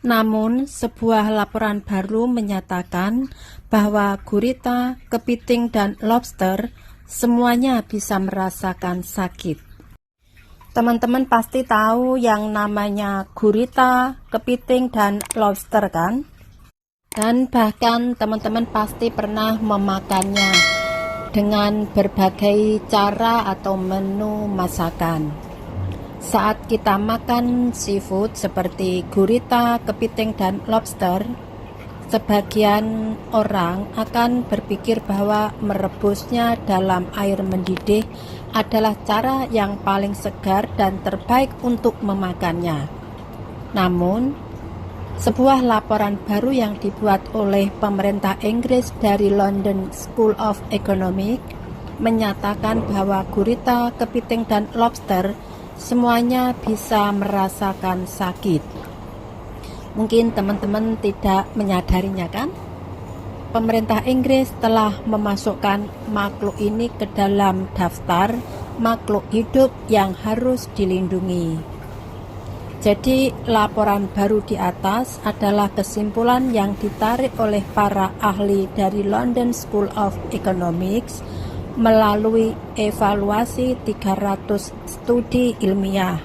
Namun, sebuah laporan baru menyatakan bahwa gurita, kepiting, dan lobster semuanya bisa merasakan sakit. Teman-teman pasti tahu yang namanya gurita, kepiting, dan lobster kan? Dan bahkan teman-teman pasti pernah memakannya dengan berbagai cara atau menu masakan. Saat kita makan seafood seperti gurita, kepiting, dan lobster, sebagian orang akan berpikir bahwa merebusnya dalam air mendidih adalah cara yang paling segar dan terbaik untuk memakannya. Namun, sebuah laporan baru yang dibuat oleh pemerintah Inggris dari London School of Economics menyatakan bahwa gurita, kepiting, dan lobster semuanya bisa merasakan sakit. Mungkin teman-teman tidak menyadarinya kan? Pemerintah Inggris telah memasukkan makhluk ini ke dalam daftar makhluk hidup yang harus dilindungi. Jadi laporan baru di atas adalah kesimpulan yang ditarik oleh para ahli dari London School of Economics melalui evaluasi 300 studi ilmiah.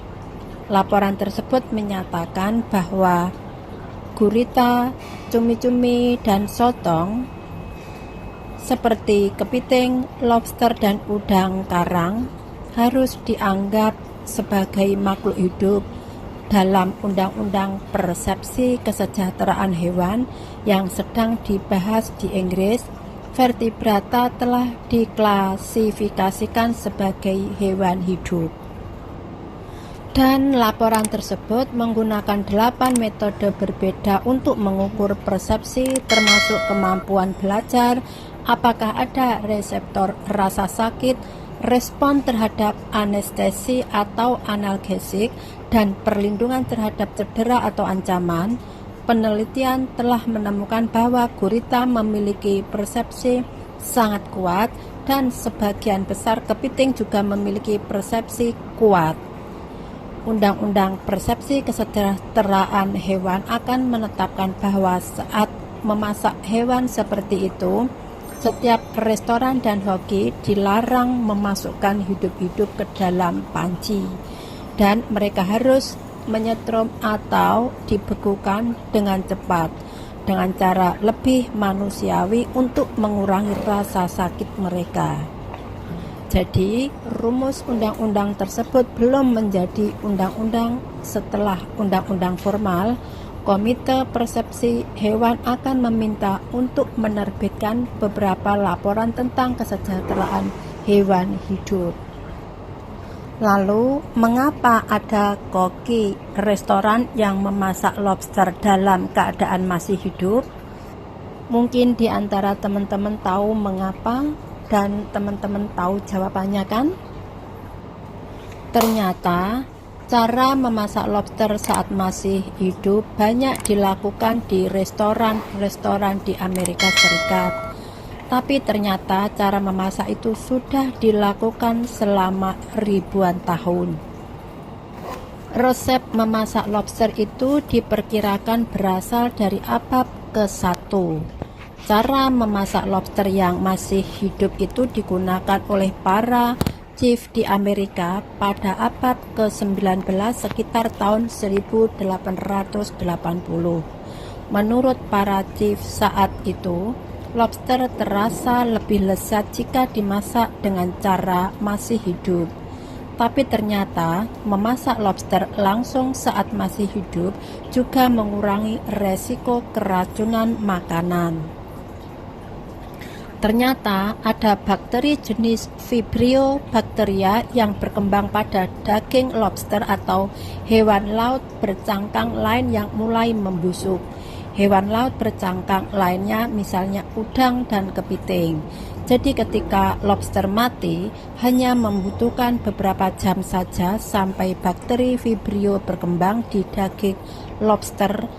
Laporan tersebut menyatakan bahwa gurita, cumi-cumi, dan sotong seperti kepiting, lobster, dan udang karang harus dianggap sebagai makhluk hidup dalam Undang-Undang Persepsi Kesejahteraan Hewan yang sedang dibahas di Inggris. Vertebrata telah diklasifikasikan sebagai hewan hidup. Dan laporan tersebut menggunakan 8 metode berbeda untuk mengukur persepsi termasuk kemampuan belajar, apakah ada reseptor rasa sakit, respon terhadap anestesi atau analgesik, dan perlindungan terhadap cedera atau ancaman. Penelitian telah menemukan bahwa gurita memiliki persepsi sangat kuat dan sebagian besar kepiting juga memiliki persepsi kuat. Undang-Undang Persepsi Kesejahteraan Hewan akan menetapkan bahwa saat memasak hewan seperti itu, setiap restoran dan hoki dilarang memasukkan hidup-hidup ke dalam panci, dan mereka harus menyetrum atau dibekukan dengan cepat dengan cara lebih manusiawi untuk mengurangi rasa sakit mereka. Jadi, rumus undang-undang tersebut belum menjadi undang-undang. Setelah undang-undang formal, Komite Persepsi Hewan akan meminta untuk menerbitkan beberapa laporan tentang kesejahteraan hewan hidup. Lalu, mengapa ada koki restoran yang memasak lobster dalam keadaan masih hidup? Mungkin di antara teman-teman tahu mengapa, dan teman-teman tahu jawabannya kan? Ternyata, cara memasak lobster saat masih hidup banyak dilakukan di restoran-restoran di Amerika Serikat. Tapi ternyata cara memasak itu sudah dilakukan selama ribuan tahun. Resep memasak lobster itu diperkirakan berasal dari abad ke-1. Cara memasak lobster yang masih hidup itu digunakan oleh para chief di Amerika pada abad ke-19 sekitar tahun 1880. Menurut para chief saat itu, lobster terasa lebih lezat jika dimasak dengan cara masih hidup. Tapi ternyata memasak lobster langsung saat masih hidup juga mengurangi resiko keracunan makanan. Ternyata ada bakteri jenis Vibrio bacteria yang berkembang pada daging lobster atau hewan laut bercangkang lain yang mulai membusuk. Hewan laut bercangkang lainnya misalnya udang dan kepiting. Jadi ketika lobster mati, hanya membutuhkan beberapa jam saja sampai bakteri Vibrio berkembang di daging lobster.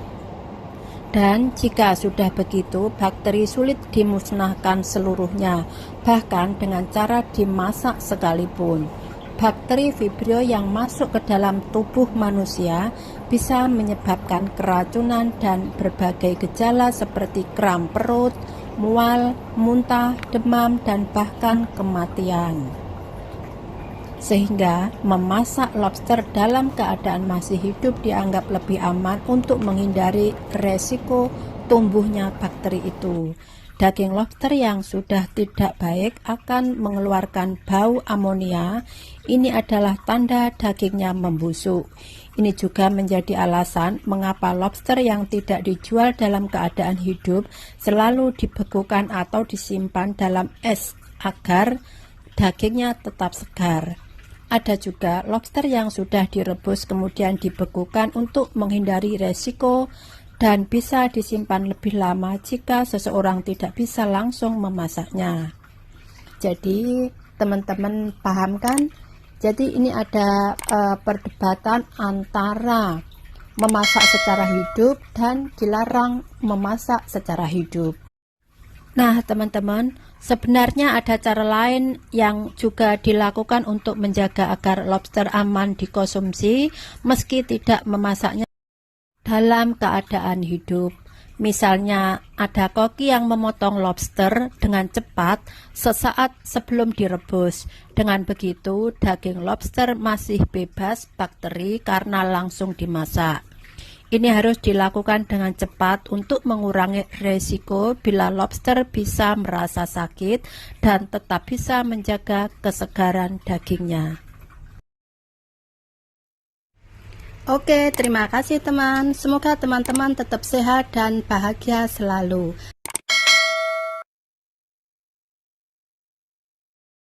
Dan jika sudah begitu, bakteri sulit dimusnahkan seluruhnya, bahkan dengan cara dimasak sekalipun. Bakteri Vibrio yang masuk ke dalam tubuh manusia bisa menyebabkan keracunan dan berbagai gejala seperti kram perut, mual, muntah, demam, dan bahkan kematian. Sehingga memasak lobster dalam keadaan masih hidup dianggap lebih aman untuk menghindari resiko tumbuhnya bakteri itu. Daging lobster yang sudah tidak baik akan mengeluarkan bau amonia. Ini adalah tanda dagingnya membusuk. Ini juga menjadi alasan mengapa lobster yang tidak dijual dalam keadaan hidup selalu dibekukan atau disimpan dalam es agar dagingnya tetap segar. Ada juga lobster yang sudah direbus kemudian dibekukan untuk menghindari resiko dan bisa disimpan lebih lama jika seseorang tidak bisa langsung memasaknya. Jadi teman-teman paham kan? Jadi ini ada perdebatan antara memasak secara hidup dan dilarang memasak secara hidup. Nah teman-teman, sebenarnya ada cara lain yang juga dilakukan untuk menjaga agar lobster aman dikonsumsi meski tidak memasaknya dalam keadaan hidup. Misalnya ada koki yang memotong lobster dengan cepat sesaat sebelum direbus. Dengan begitu daging lobster masih bebas bakteri karena langsung dimasak. Ini harus dilakukan dengan cepat untuk mengurangi risiko bila lobster bisa merasa sakit dan tetap bisa menjaga kesegaran dagingnya. Oke, terima kasih teman. Semoga teman-teman tetap sehat dan bahagia selalu.